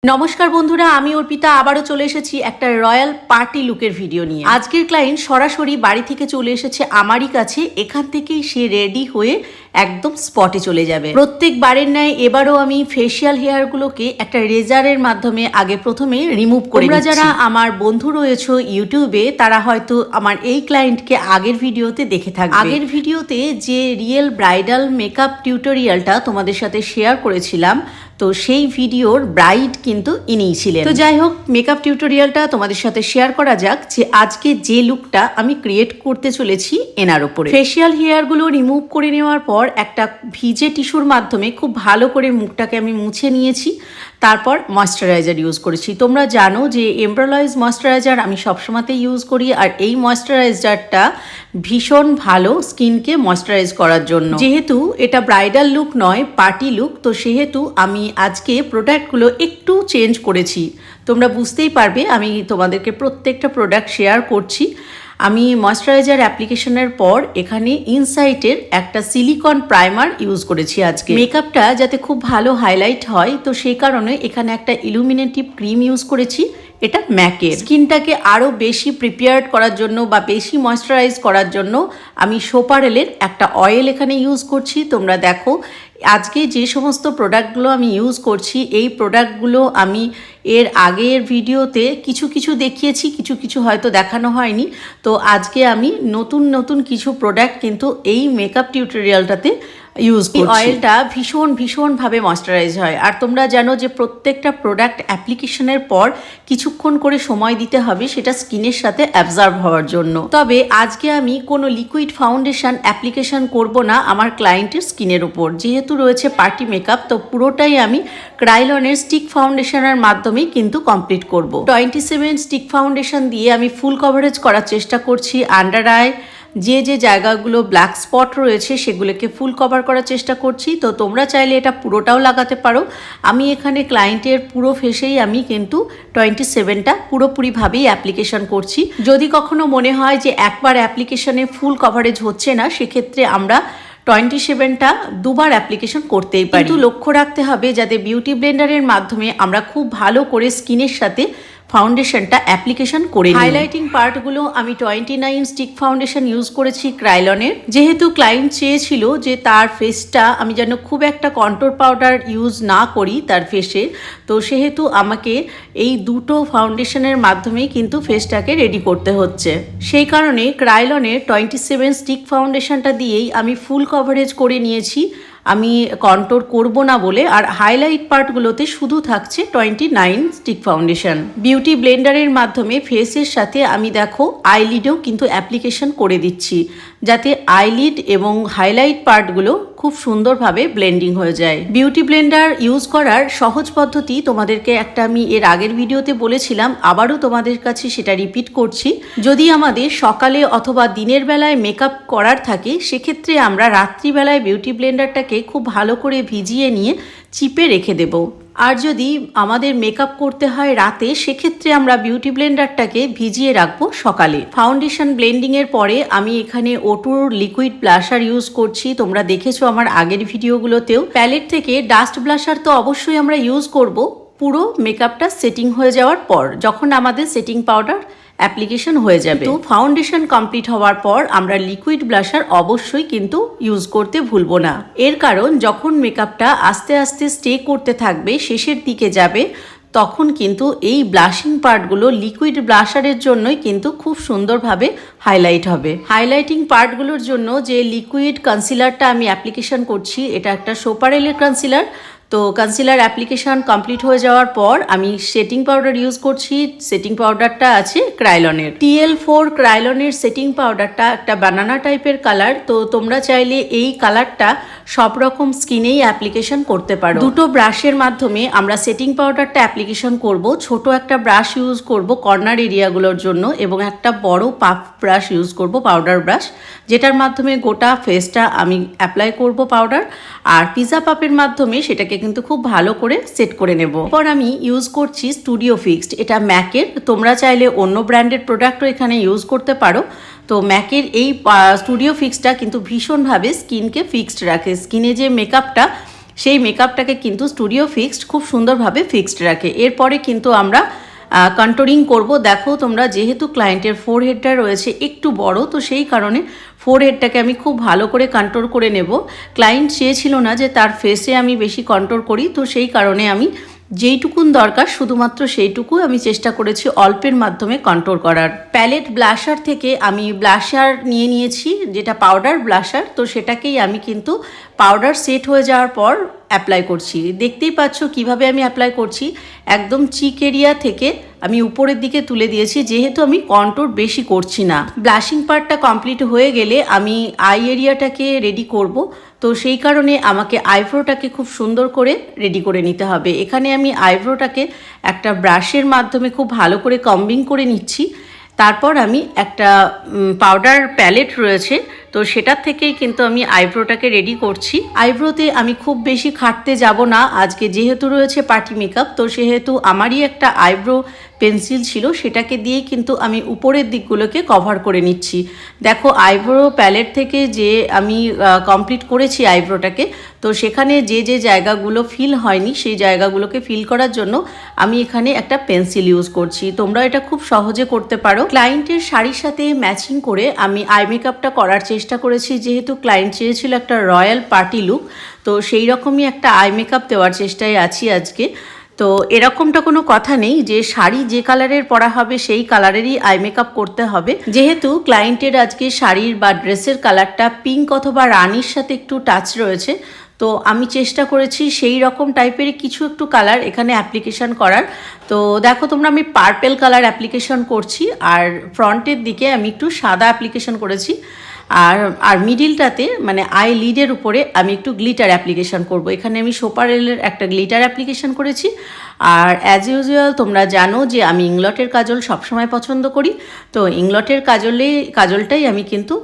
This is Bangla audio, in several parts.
নমস্কার বন্ধুরা, আমি অর্পিতা আবারও চলে এসেছি একটা রয়্যাল পার্টি লুকের ভিডিও নিয়ে। আজকের ক্লায়েন্ট সরাসরি বাড়ি থেকে চলে এসেছে আমারই কাছে। এখান থেকেই সে রেডি হয়ে একদম স্পটে চলে যাবে। প্রত্যেকবারের ন্যায় এবারও আমি ফেসিয়াল হেয়ারগুলোকে একটা রেজারের মাধ্যমে প্রথমে রিমুভ করে দিচ্ছি। তোমরা যারা আমার বন্ধু রয়েছো ইউটিউবে, তারা হয়তো আমার এই ক্লায়েন্টকে আগের ভিডিওতে দেখে থাকবে। আগের ভিডিওতে যে রিয়েল ব্রাইডাল মেকআপ টিউটোরিয়ালটা তোমাদের সাথে শেয়ার করেছিলাম, তো সেই ভিডিওর ব্রাইড কিন্তু ইনিই ছিলেন। তো যাই হোক, মেকআপ টিউটোরিয়ালটা তোমাদের সাথে শেয়ার করা যাক যে আজকে যে লুকটা আমি ক্রিয়েট করতে চলেছি এনার উপরে। ফেসিয়াল হেয়ারগুলো রিমুভ করে নেওয়ার পর একটা ভিজে টিস্যুর মাধ্যমে খুব ভালো করে মুখটাকে আমি মুছে নিয়েছি। তারপর ময়শ্চারাইজার ইউজ করেছি। তোমরা জানো যে এমব্রোলয়েজ ময়শ্চারাইজার আমি সবসময়তেই ইউজ করি, আর এই ময়শ্চারাইজারটা ভীষণ ভালো স্কিনকে ময়শ্চারাইজ করার জন্য। যেহেতু এটা ব্রাইডাল লুক নয়, পার্টি লুক, তো সেহেতু আমি আজকে প্রোডাক্টগুলো একটু চেঞ্জ করেছি। তোমরা বুঝতেই পারবে আমি তোমাদেরকে প্রত্যেকটা প্রোডাক্ট শেয়ার করছি। আমি ময়শ্চারাইজার অ্যাপ্লিকেশনের পর এখানে ইনসাইটের একটা সিলিকন প্রাইমার ইউজ করেছি আজকে। মেকআপটা যাতে খুব ভালো হাইলাইট হয়, তো সেই কারণে এখানে একটা ইলুমিনেটিভ ক্রিম ইউজ করেছি। এটা ম্যাকের। স্কিনটাকে আরও বেশি প্রিপেয়ার্ড করার জন্য বা বেশি ময়শ্চারাইজ করার জন্য আমি সোপারেলের একটা অয়েল এখানে ইউজ করছি। তোমরা দেখো আজকে যে সমস্ত প্রোডাক্টগুলো আমি ইউজ করছি, এই প্রোডাক্টগুলো আমি এর আগের ভিডিওতে কিছু কিছু দেখিয়েছি, কিছু কিছু হয়তো দেখানো হয়নি। তো আজকে আমি নতুন নতুন কিছু প্রোডাক্ট কিন্তু এই মেকআপ টিউটোরিয়ালটাতে ইউজ করছি। অয়েলটা ভীষণভাবে ময়শ্চারাইজ হয়। আর তোমরা জানো যে প্রত্যেকটা প্রোডাক্ট অ্যাপ্লিকেশনের পর কিছুক্ষণ করে সময় দিতে হবে সেটা স্কিনের সাথে অ্যাবজর্ব হওয়ার জন্য। তবে আজকে আমি কোনো লিকুইড ফাউন্ডেশন অ্যাপ্লিকেশন করব না আমার ক্লায়েন্টের স্কিনের উপর। যেহেতু রয়েছে পার্টি মেকআপ, তো পুরোটাই আমি ক্রাইলনের স্টিক ফাউন্ডেশনের মাধ্যমেই কিন্তু কমপ্লিট করব। 27 স্টিক ফাউন্ডেশন দিয়ে আমি ফুল কভারেজ করার চেষ্টা করছি। আন্ডার আই যে জায়গাগুলো ব্ল্যাক স্পট রয়েছে সেগুলোকে ফুল কভার করার চেষ্টা করছি। তো তোমরা চাইলে এটা পুরোটাও লাগাতে পারো। আমি এখানে ক্লায়েন্টের পুরো ফেসেই আমি কিন্তু 27টা পুরোপুরিভাবেই অ্যাপ্লিকেশন করছি। যদি কখনো মনে হয় যে একবার অ্যাপ্লিকেশনে ফুল কভারেজ হচ্ছে না, সেক্ষেত্রে আমরা 27টা দুবার অ্যাপ্লিকেশন করতেই পারি। কিন্তু লক্ষ্য রাখতে হবে যাতে বিউটি ব্লেন্ডারের মাধ্যমে আমরা খুব ভালো করে স্কিনের সাথে ফাউন্ডেশনটা অ্যাপ্লিকেশন করে নিই। হাইলাইটিং পার্টগুলো আমি 29 স্টিক ফাউন্ডেশন ইউজ করেছি ক্রাইলনের। যেহেতু ক্লায়েন্ট চেয়েছিল যে তার ফেসটা আমি যেন খুব একটা কন্ট্রোল পাউডার ইউজ না করি তার ফেসে, তো সেহেতু আমাকে এই দুটো ফাউন্ডেশনের মাধ্যমেই কিন্তু ফেসটাকে রেডি করতে হচ্ছে। সেই কারণে ক্রাইলনের 27 স্টিক ফাউন্ডেশনটা দিয়েই আমি ফুল কভারেজ করে নিয়েছি। আমি কন্ট্রোর করব না বলে, আর হাইলাইট পার্টগুলোতে শুধু থাকছে 29 স্টিক ফাউন্ডেশন। বিউটি ব্লেন্ডারের মাধ্যমে ফেসের সাথে আমি দেখো আইলিডেও কিন্তু অ্যাপ্লিকেশন করে দিচ্ছি, যাতে আইলিড এবং হাইলাইট পার্টগুলো খুব সুন্দরভাবে ব্লেন্ডিং হয়ে যায়। বিউটি ব্লেন্ডার ইউজ করার সহজ পদ্ধতি তোমাদেরকে একটা আমি এর আগের ভিডিওতে বলেছিলাম, আবারও তোমাদের কাছে সেটা রিপিট করছি। যদি আমাদের সকালে অথবা দিনের বেলায় মেকআপ করার থাকে, সেক্ষেত্রে আমরা রাত্রিবেলায় বিউটি ব্লেন্ডারটাকে খুব ভালো করে ভিজিয়ে নিয়ে চিপে রেখে দেব। আর যদি আমাদের মেকআপ করতে হয় রাতে, সেক্ষেত্রে আমরা বিউটি ব্লেন্ডারটাকে ভিজিয়ে রাখবো সকালে। ফাউন্ডেশন ব্লেন্ডিংয়ের পরে আমি এখানে ওটুর লিকুইড ব্লাশার ইউজ করছি। তোমরা দেখেছো আমার আগের ভিডিওগুলোতেও। প্যালেট থেকে ডাস্ট ব্লাশার তো অবশ্যই আমরা ইউজ করব পুরো মেকআপটা সেটিং হয়ে যাওয়ার পর, যখন আমাদের সেটিং পাউডার অ্যাপ্লিকেশন হয়ে যাবে। তো ফাউন্ডেশন কমপ্লিট হওয়ার পর আমরা লিকুইড ব্লাশার অবশ্যই কিন্তু ইউজ করতে ভুলবো না। এর কারণ যখন মেকআপটা আস্তে আস্তে স্টে করতে থাকবে, শেষের দিকে যাবে, তখন কিন্তু এই ব্লাশিং পার্টগুলো লিকুইড ব্লাশারের জন্যই কিন্তু খুব সুন্দরভাবে হাইলাইট হবে। হাইলাইটিং পার্টগুলোর জন্য যে লিকুইড কনসিলারটা আমি অ্যাপ্লিকেশন করছি, এটা একটা সোপারেলের কনসিলার। তো কনসিলার অ্যাপ্লিকেশন কমপ্লিট হয়ে যাওয়ার পর আমি সেটিং পাউডার ইউজ করছি। সেটিং পাউডারটা আছে ক্রাইলনের TL4 ক্রাইলনের সেটিং পাউডারটা একটা বানানা টাইপের কালার। তো তোমরা চাইলে এই কালারটা সব রকম স্কিনেই অ্যাপ্লিকেশন করতে পারো। দুটো ব্রাশের মাধ্যমে আমরা সেটিং পাউডারটা অ্যাপ্লিকেশন করব। ছোট একটা ব্রাশ ইউজ করব কর্নার এরিয়াগুলোর জন্য, এবং একটা বড় পাফ ব্রাশ ইউজ করব, পাউডার ব্রাশ, যেটার মাধ্যমে গোটা ফেসটা আমি অ্যাপ্লাই করব পাউডার। আর পিজা পাপের মাধ্যমে সেটাকে কিন্তু খুব ভালো করে সেট করে নেব। এরপর আমি ইউজ করছি স্টুডিও ফিক্সড, এটা ম্যাকের। তোমরা চাইলে অন্য ব্র্যান্ডের প্রোডাক্টও এখানে ইউজ করতে পারো। তো ম্যাকের এই স্টুডিও ফিক্সটা কিন্তু ভীষণভাবে স্কিনকে ফিক্সড রাখে। স্কিনে যে মেকআপটা সেই মেকআপটাকে কিন্তু স্টুডিও ফিক্সড খুব সুন্দরভাবে ফিক্সড রাখে। এরপরে কিন্তু আমরা কন্ট্রোলিং করব। দেখো তোমরা, যেহেতু ক্লায়েন্টের ফোরহেডটা রয়েছে একটু বড়, তো সেই কারণে ফোরহেডটাকে আমি খুব ভালো করে কন্ট্রোল করে নেব। ক্লায়েন্ট চেয়েছিল না যে তার ফেসে আমি বেশি কন্ট্রোল করি, তো সেই কারণে আমি যেইটুকুন দরকার শুধুমাত্র সেইটুকু আমি চেষ্টা করেছি অল্পের মাধ্যমে কন্ট্রোল করার। প্যালেট ব্লাশার থেকে আমি ব্লাশার নিয়ে নিয়েছি, যেটা পাউডার ব্লাশার, তো সেটাকেই আমি কিন্তু পাউডার সেট হয়ে যাওয়ার পর অ্যাপ্লাই করছি। দেখতেই পাচ্ছ কিভাবে আমি অ্যাপ্লাই করছি। একদম চিক এরিয়া থেকে আমি উপরের দিকে তুলে দিয়েছি, যেহেতু আমি কন্ট্রোল বেশি করছি না। ব্লাশিং পার্টটা কমপ্লিট হয়ে গেলে আমি আই এরিয়াটাকে রেডি করব, তো সেই কারণে আমাকে আইব্রোটাকে খুব সুন্দর করে রেডি করে নিতে হবে। এখানে আমি আইব্রোটাকে একটা ব্রাশের মাধ্যমে খুব ভালো করে কম্বিং করে নিচ্ছি। তারপর আমি একটা পাউডার প্যালেট রয়েছে, তো সেটার থেকেই কিন্তু আমি আইব্রোটাকে রেডি করছি। আইব্রোতে আমি খুব বেশি খাটতে যাব না আজকে, যেহেতু রয়েছে পার্টি মেকআপ, তো সেহেতু আমারই একটা আইব্রো পেন্সিল ছিল, সেটাকে দিয়ে কিন্তু আমি উপরের দিকগুলোকে কভার করে নিচ্ছি। দেখো, আইব্রো প্যালেট থেকে যে আমি কমপ্লিট করেছি আইব্রোটাকে, তো সেখানে যে যে জায়গাগুলো ফিল হয়নি সেই জায়গাগুলোকে ফিল করার জন্য আমি এখানে একটা পেন্সিল ইউজ করছি। তোমরা এটা খুব সহজে করতে পারো। ক্লায়েন্টের শাড়ির সাথে ম্যাচিং করে আমি আই মেকআপটা করার চেষ্টা করেছি, যেহেতু ক্লায়েন্ট চেয়েছিল একটা রয়্যাল পার্টি লুক, তো সেই রকমই একটা আই মেকআপ দেওয়ার চেষ্টায় আছি আজকে। তো এরকমটা কোনো কথা নেই যে শাড়ি যে কালারের পরা হবে সেই কালারেরই আই মেকআপ করতে হবে। যেহেতু ক্লায়েন্টের আজকে শাড়ির বা ড্রেসের কালারটা পিঙ্ক অথবা রানির সাথে একটু টাচ রয়েছে, তো আমি চেষ্টা করেছি সেই রকম টাইপেরই কিছু একটু কালার এখানে অ্যাপ্লিকেশান করার। তো দেখো তোমরা, আমি পার্পেল কালার অ্যাপ্লিকেশান করছি, আর ফ্রন্টের দিকে আমি একটু সাদা অ্যাপ্লিকেশান করেছি, আর মিডিলটাতে মানে আই লিডের উপরে আমি একটু গ্লিটার অ্যাপ্লিকেশান করব। এখানে আমি সোপারেলের একটা গ্লিটার অ্যাপ্লিকেশান করেছি। আর অ্যাজ ইউজুয়াল তোমরা জানো যে আমি ইংলটের কাজল সবসময় পছন্দ করি, তো ইংলটের কাজলটাই আমি কিন্তু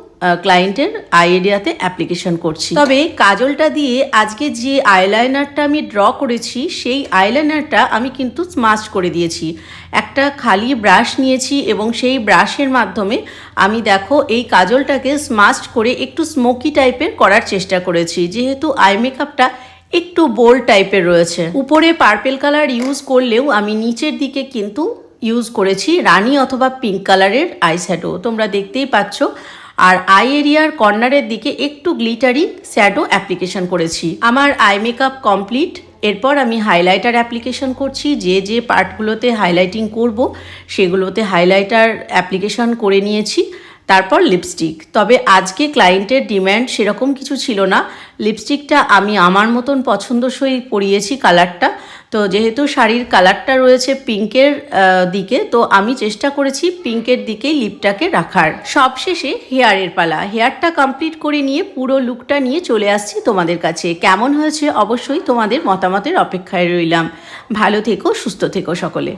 ক্লায়েন্টের আই এরিয়াতে অ্যাপ্লিকেশন করছি। তবে কাজলটা দিয়ে আজকে যে আইলাইনারটা আমি ড্র করেছি সেই আইলাইনারটা আমি কিন্তু স্মাচ করে দিয়েছি। একটা খালি ব্রাশ নিয়েছি এবং সেই ব্রাশের মাধ্যমে আমি দেখো এই কাজলটাকে স্মাচ করে একটু স্মোকি টাইপের করার চেষ্টা করেছি, যেহেতু আই মেকআপটা একটু বোল্ড টাইপের রয়েছে। উপরে পার্পেল কালার ইউজ করলেও আমি নিচের দিকে কিন্তু ইউজ করেছি রানি অথবা পিঙ্ক কালারের আই শ্যাডো, তোমরা দেখতেই পাচ্ছ। আর আই এরিয়ার কর্নারের দিকে একটু গ্লিটারি শ্যাডো অ্যাপ্লিকেশন করেছি। আমার আই মেকআপ কমপ্লিট। এরপর আমি হাইলাইটার অ্যাপ্লিকেশন করছি। যে যে পার্টগুলোতে হাইলাইটিং করব সেগুলোতে হাইলাইটার অ্যাপ্লিকেশন করে নিয়েছি। তারপর লিপস্টিক। তবে আজকে ক্লায়েন্টের ডিম্যান্ড সেরকম কিছু ছিল না। লিপস্টিকটা আমি আমার মতন পছন্দসই পরিয়েছি কালারটা। তো যেহেতু শাড়ির কালারটা রয়েছে পিঙ্কের দিকে, তো আমি চেষ্টা করেছি পিঙ্কের দিকেই লিপটাকে রাখার। সবশেষে হেয়ারের পালা। হেয়ারটা কমপ্লিট করে নিয়ে পুরো লুকটা নিয়ে চলে আসছি তোমাদের কাছে। কেমন হয়েছে অবশ্যই তোমাদের মতামতের অপেক্ষায় রইলাম। ভালো থেকো, সুস্থ থেকো সকলে।